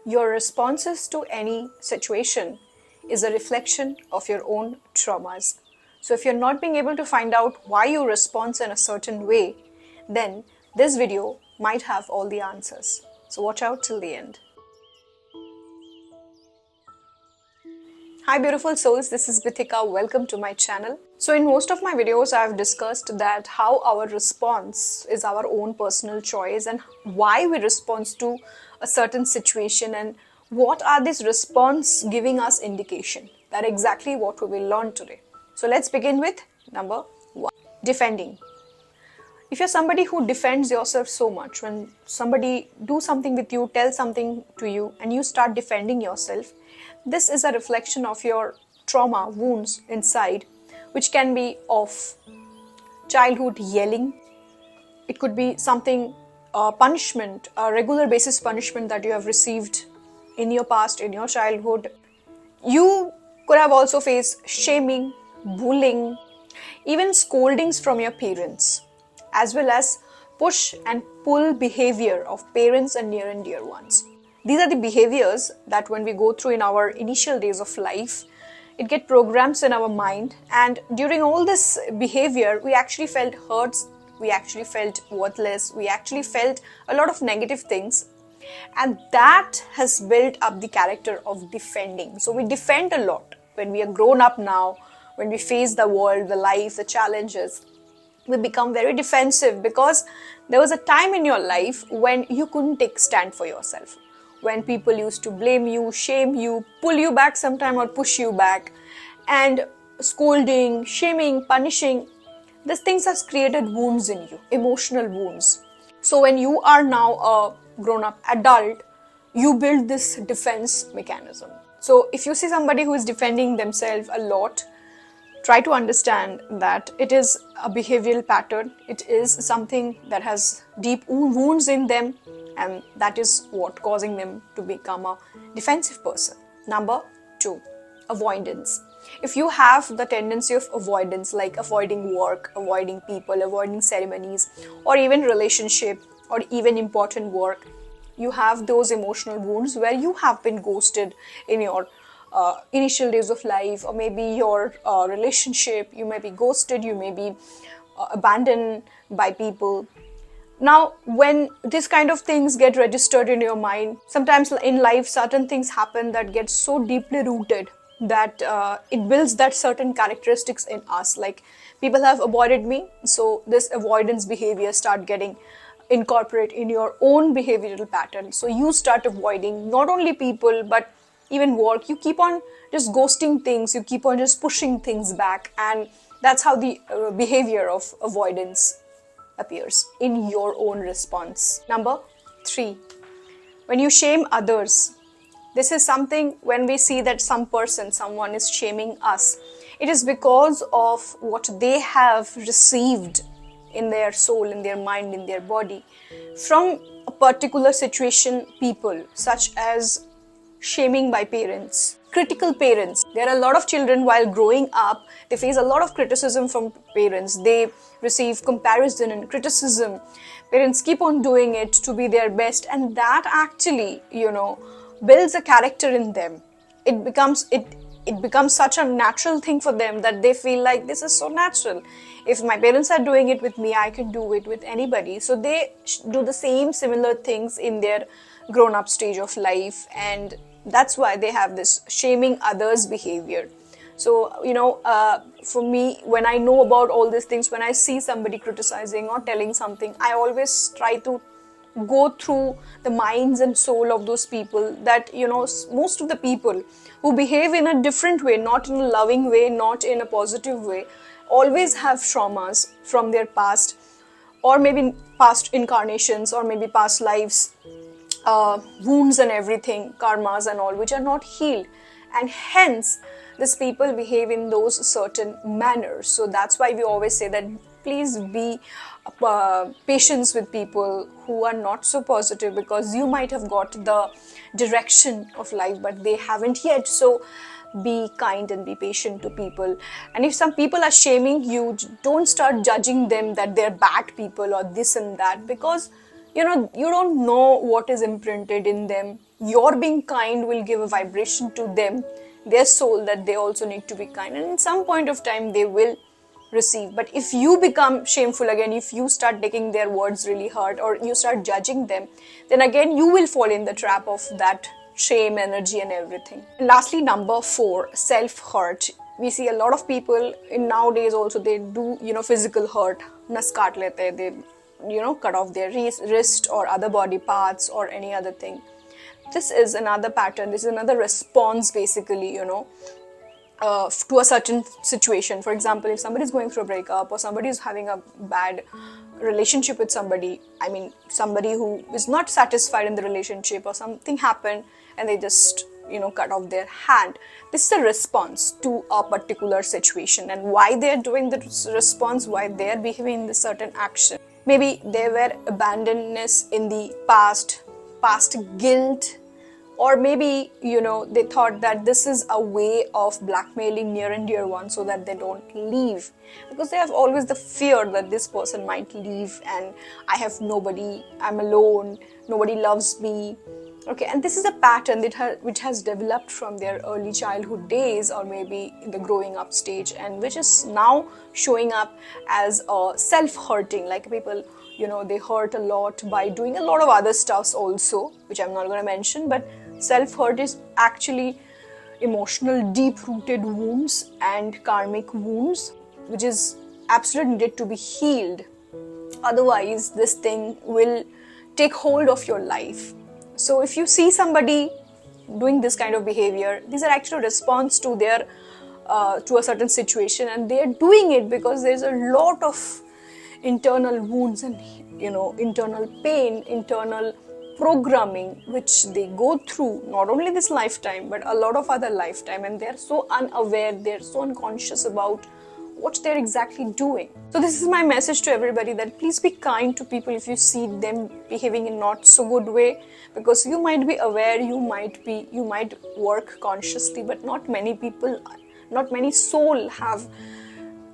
Your responses to any situation is a reflection of your own traumas. So if you're not being able to find out why you respond in a certain way, then this video might have all the answers. So watch out till the end. Hi beautiful souls, this is Bithika. Welcome to my channel. So in most of my videos, I've discussed that how our response is our own personal choice and why we respond to a certain situation and what are these response giving us indication. That exactly what we will learn today. So let's begin with number 1, defending. If you're somebody who defends yourself so much, when somebody do something with you, tell something to you and you start defending yourself, this is a reflection of your trauma, wounds inside, which can be of childhood yelling. It could be something, punishment, a regular basis punishment that you have received in your past, in your childhood. You could have also faced shaming, bullying, even scoldings from your parents, as well as push and pull behavior of parents and near and dear ones. These are the behaviors that when we go through in our initial days of life, it get programs in our mind, and during all this behavior, we actually felt hurt, we actually felt worthless, we actually felt a lot of negative things, and that has built up the character of defending. So we defend a lot when we are grown up now, when we face the world, the life, the challenges. We become very defensive because there was a time in your life when you couldn't take stand for yourself. When people used to blame you, shame you, pull you back sometime or push you back, and scolding, shaming, punishing, these things has created wounds in you, emotional wounds. So when you are now a grown-up adult, you build this defense mechanism. So if you see somebody who is defending themselves a lot, try to understand that it is a behavioral pattern. It is something that has deep wounds in them, and that is what causing them to become a defensive person. Number 2, avoidance. If you have the tendency of avoidance, like avoiding work, avoiding people, avoiding ceremonies, or even relationship, or even important work, you have those emotional wounds where you have been ghosted in your initial days of life, or maybe your relationship, you may be ghosted, you may be abandoned by people. Now, when these kind of things get registered in your mind, sometimes in life certain things happen that get so deeply rooted that it builds that certain characteristics in us. Like, people have avoided me, so this avoidance behavior start getting incorporate in your own behavioral pattern. So you start avoiding not only people but even work. You keep on just ghosting things, you keep on just pushing things back, and that's how the behavior of avoidance appears in your own response. Number 3, when you shame others. This is something when we see that someone is shaming us, it is because of what they have received in their soul, in their mind, in their body from a particular situation, people, such as shaming by parents, critical parents. There are a lot of children while growing up, they face a lot of criticism from parents. They receive comparison and criticism. Parents keep on doing it to be their best, and that actually, builds a character in them. It becomes such a natural thing for them that they feel like this is so natural. If my parents are doing it with me, I can do it with anybody. So they do the similar things in their grown-up stage of life, and that's why they have this shaming others behavior. So, for me, when I know about all these things, when I see somebody criticizing or telling something, I always try to go through the minds and soul of those people, that most of the people who behave in a different way, not in a loving way, not in a positive way, always have traumas from their past, or maybe past incarnations, or maybe past lives, wounds and everything, karmas and all, which are not healed, and hence these people behave in those certain manners. So that's why we always say that please be patient with people who are not so positive, because you might have got the direction of life but they haven't yet. So be kind and be patient to people. And if some people are shaming you, don't start judging them that they're bad people or this and that, because you don't know what is imprinted in them your being kind will give a vibration to them, their soul, that they also need to be kind, and in some point of time they will receive. But if you become shameful again, if you start taking their words really hurt, or you start judging them, then again you will fall in the trap of that shame energy and everything. And lastly, number 4, self-hurt. We see a lot of people in nowadays also, they do, physical hurt. Nas kaat lete hai, they, cut off their wrist or other body parts or any other thing. This is another pattern, this is another response basically, to a certain situation. For example, if somebody is going through a breakup, or somebody is having a bad relationship with somebody, somebody who is not satisfied in the relationship, or something happened and they just cut off their hand. This is a response to a particular situation, and why they are doing the response, why they are behaving in this certain action. Maybe there were abandonedness in the past guilt, or maybe they thought that this is a way of blackmailing near and dear ones so that they don't leave, because they have always the fear that this person might leave and I have nobody, I'm alone, nobody loves me. Okay, and this is a pattern which has developed from their early childhood days, or maybe in the growing up stage, and which is now showing up as self-hurting. Like people, they hurt a lot by doing a lot of other stuffs also, which I'm not going to mention, but self-hurt is actually emotional deep-rooted wounds and karmic wounds, which is absolutely needed to be healed. Otherwise, this thing will take hold of your life. So if you see somebody doing this kind of behavior, these are actually a response to their to a certain situation, and they are doing it because there's a lot of internal wounds and internal pain, internal programming which they go through, not only this lifetime but a lot of other lifetime, and they're so unaware, they're so unconscious about what they're exactly doing. So this is my message to everybody, that please be kind to people if you see them behaving in not so good way, because you might be aware, you might work consciously, but not many people, not many soul have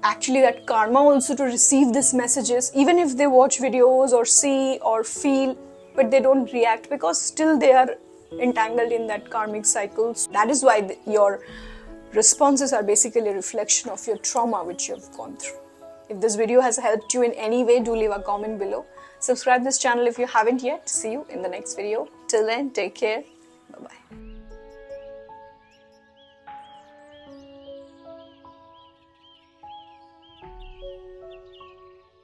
actually that karma also to receive these messages, even if they watch videos or see or feel, but they don't react because still they are entangled in that karmic cycles. That is why your responses are basically a reflection of your trauma which you have gone through. If this video has helped you in any way, do leave a comment below. Subscribe this channel if you haven't yet. See you in the next video. Till then, take care. Bye-bye.